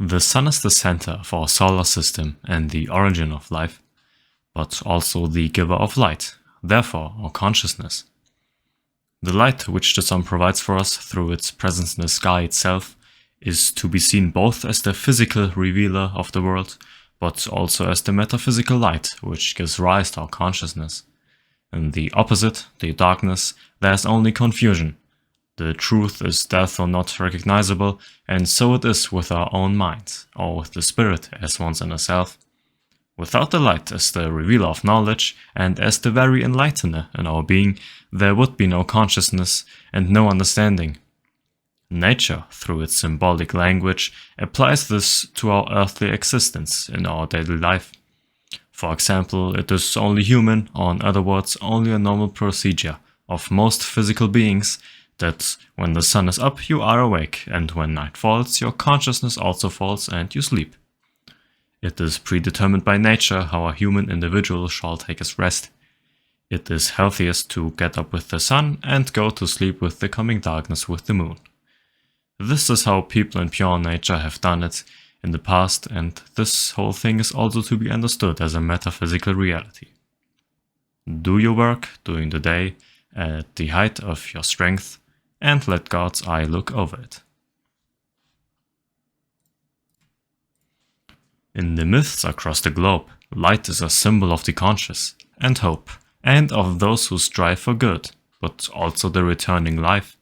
The Sun is the center of our solar system and the origin of life, but also the giver of light, therefore our consciousness. The light which the Sun provides for us through its presence in the sky itself is to be seen both as the physical revealer of the world, but also as the metaphysical light which gives rise to our consciousness. In the opposite, the darkness, there is only confusion. The truth is therefore not recognizable, and so it is with our own mind, or with the spirit as one's inner self. Without the light as the revealer of knowledge and as the very enlightener in our being, there would be no consciousness and no understanding. Nature, through its symbolic language, applies this to our earthly existence in our daily life. For example, it is only human, or in other words, only a normal procedure of most physical beings that when the sun is up, you are awake, and when night falls, your consciousness also falls and you sleep. It is predetermined by nature how a human individual shall take his rest. It is healthiest to get up with the sun and go to sleep with the coming darkness with the moon. This is how people in pure nature have done it in the past, and this whole thing is also to be understood as a metaphysical reality. Do your work during the day at the height of your strength, and let God's eye look over it. In the myths across the globe, light is a symbol of the conscious, and hope, and of those who strive for good, but also the returning life.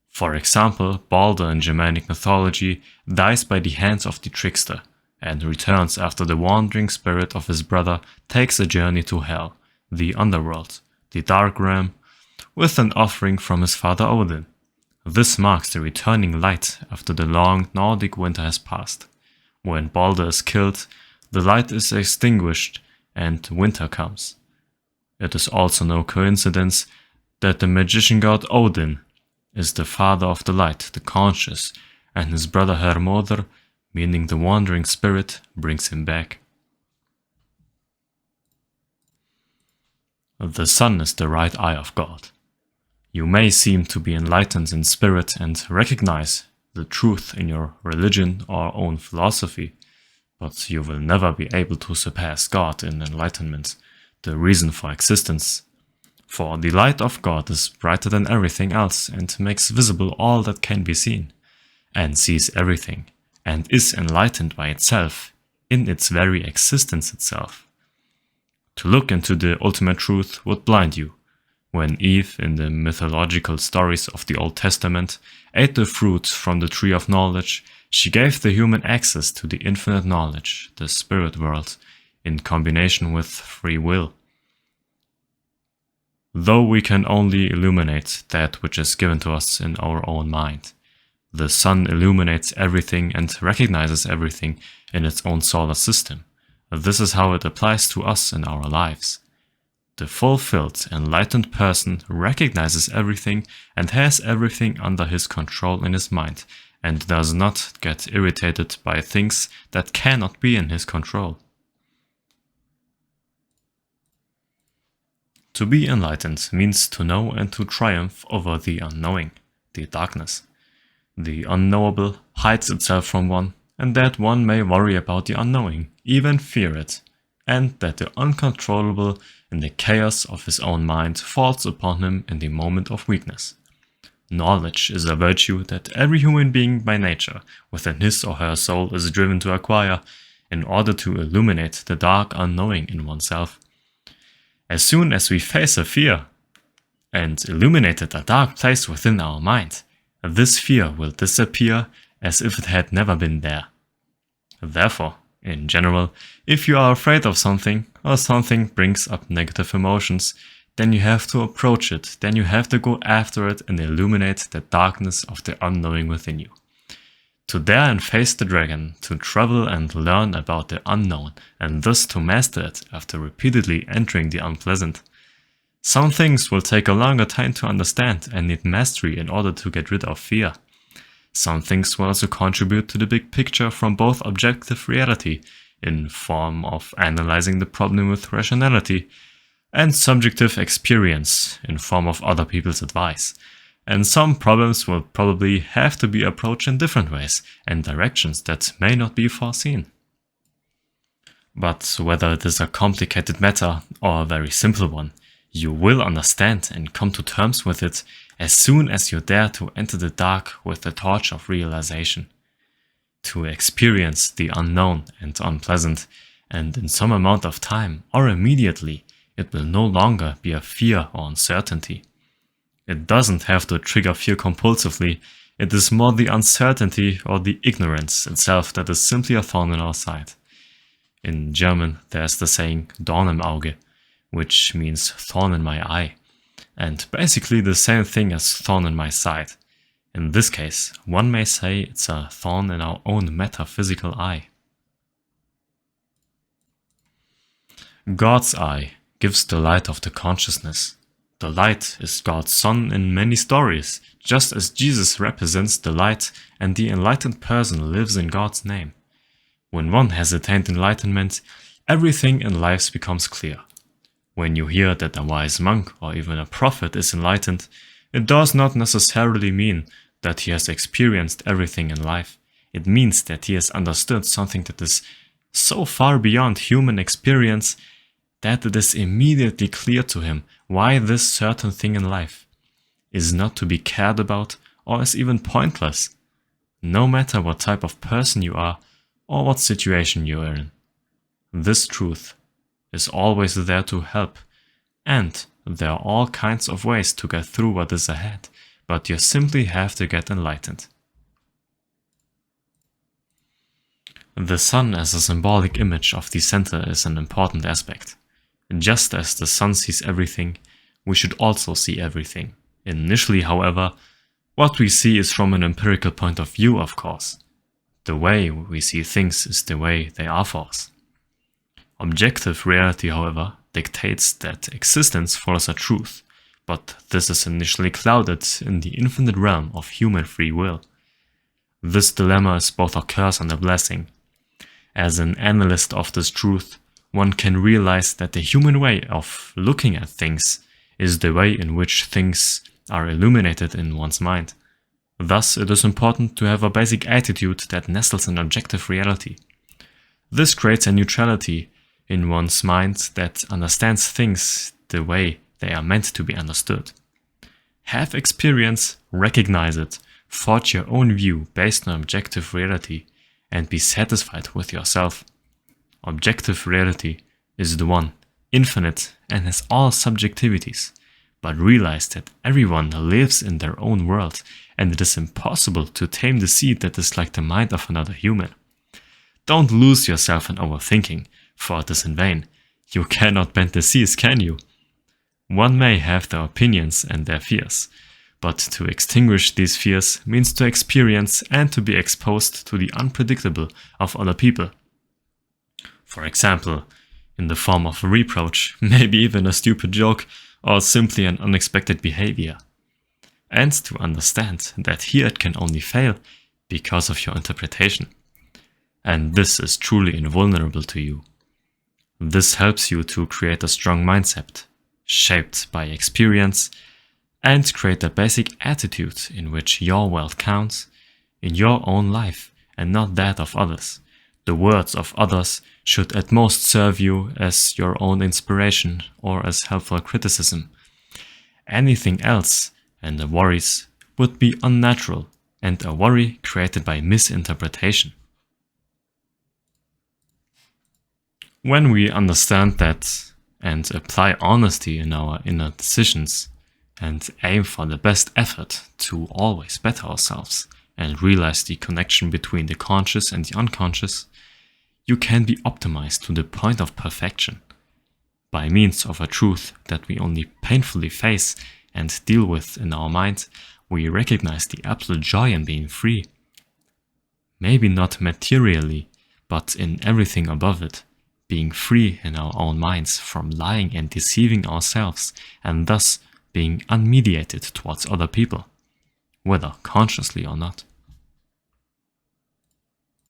For example, Balder in Germanic mythology dies by the hands of the trickster, and returns after the wandering spirit of his brother takes a journey to Hel, the underworld, the dark realm, with an offering from his father Odin. This marks the returning light after the long Nordic winter has passed. When Balder is killed, the light is extinguished and winter comes. It is also no coincidence that the magician god Odin is the father of the light, the conscious, and his brother Hermodr, meaning the wandering spirit, brings him back. The sun is the right eye of God. You may seem to be enlightened in spirit and recognize the truth in your religion or own philosophy, but you will never be able to surpass God in enlightenment, the reason for existence. For the light of God is brighter than everything else and makes visible all that can be seen, and sees everything, and is enlightened by itself, in its very existence itself. To look into the ultimate truth would blind you. When Eve, in the mythological stories of the Old Testament, ate the fruit from the tree of knowledge, she gave the human access to the infinite knowledge, the spirit world, in combination with free will. Though we can only illuminate that which is given to us in our own mind, the sun illuminates everything and recognizes everything in its own solar system. This is how it applies to us in our lives. The fulfilled, enlightened person recognizes everything and has everything under his control in his mind, and does not get irritated by things that cannot be in his control. To be enlightened means to know and to triumph over the unknowing, the darkness. The unknowable hides itself from one, and that one may worry about the unknowing, even fear it, and that the uncontrollable in the chaos of his own mind falls upon him in the moment of weakness. Knowledge is a virtue that every human being by nature within his or her soul is driven to acquire in order to illuminate the dark unknowing in oneself. As soon as we face a fear and illuminated a dark place within our mind, this fear will disappear as if it had never been there. Therefore, in general, if you are afraid of something or something brings up negative emotions, then you have to approach it, then you have to go after it and illuminate the darkness of the unknowing within you. To dare and face the dragon, to travel and learn about the unknown, and thus to master it after repeatedly entering the unpleasant. Some things will take a longer time to understand and need mastery in order to get rid of fear. Some things will also contribute to the big picture from both objective reality, in form of analyzing the problem with rationality, and subjective experience, in form of other people's advice. And some problems will probably have to be approached in different ways and directions that may not be foreseen. But whether it is a complicated matter or a very simple one, you will understand and come to terms with it as soon as you dare to enter the dark with the torch of realization. To experience the unknown and unpleasant, and in some amount of time or immediately, it will no longer be a fear or uncertainty. It doesn't have to trigger fear compulsively, it is more the uncertainty or the ignorance itself that is simply a thorn in our side. In German, there's the saying Dorn im Auge, which means thorn in my eye, and basically the same thing as thorn in my side. In this case, one may say it's a thorn in our own metaphysical eye. God's eye gives the light of the consciousness. The light is God's sun in many stories, just as Jesus represents the light and the enlightened person lives in God's name. When one has attained enlightenment, everything in life becomes clear. When you hear that a wise monk or even a prophet is enlightened, it does not necessarily mean that he has experienced everything in life. It means that he has understood something that is so far beyond human experience that it is immediately clear to him why this certain thing in life is not to be cared about or is even pointless, no matter what type of person you are or what situation you are in. This truth is always there to help, and there are all kinds of ways to get through what is ahead, but you simply have to get enlightened. The sun as a symbolic image of the center is an important aspect. Just as the sun sees everything, we should also see everything. Initially, however, what we see is from an empirical point of view, of course. The way we see things is the way they are for us. Objective reality, however, dictates that existence follows a truth, but this is initially clouded in the infinite realm of human free will. This dilemma is both a curse and a blessing. As an analyst of this truth, one can realize that the human way of looking at things is the way in which things are illuminated in one's mind. Thus, it is important to have a basic attitude that nestles in objective reality. This creates a neutrality in one's mind that understands things the way they are meant to be understood. Have experience, recognize it, forge your own view based on objective reality, and be satisfied with yourself. Objective reality is the one, infinite, and has all subjectivities, but realize that everyone lives in their own world, and it is impossible to tame the seed that is like the mind of another human. Don't lose yourself in overthinking, for it is in vain. You cannot bend the seas, can you? One may have their opinions and their fears, but to extinguish these fears means to experience and to be exposed to the unpredictable of other people. For example, in the form of a reproach, maybe even a stupid joke, or simply an unexpected behavior. And to understand that here it can only fail because of your interpretation. And this is truly invulnerable to you. This helps you to create a strong mindset, shaped by experience, and create a basic attitude in which your wealth counts in your own life and not that of others. The words of others should at most serve you as your own inspiration or as helpful criticism. Anything else, and the worries, would be unnatural and a worry created by misinterpretation. When we understand that and apply honesty in our inner decisions and aim for the best effort to always better ourselves and realize the connection between the conscious and the unconscious, you can be optimized to the point of perfection by means of a truth that we only painfully face and deal with in our mind. We recognize the absolute joy in being free. Maybe not materially, but in everything above it, being free in our own minds from lying and deceiving ourselves, and thus being unmediated towards other people, whether consciously or not.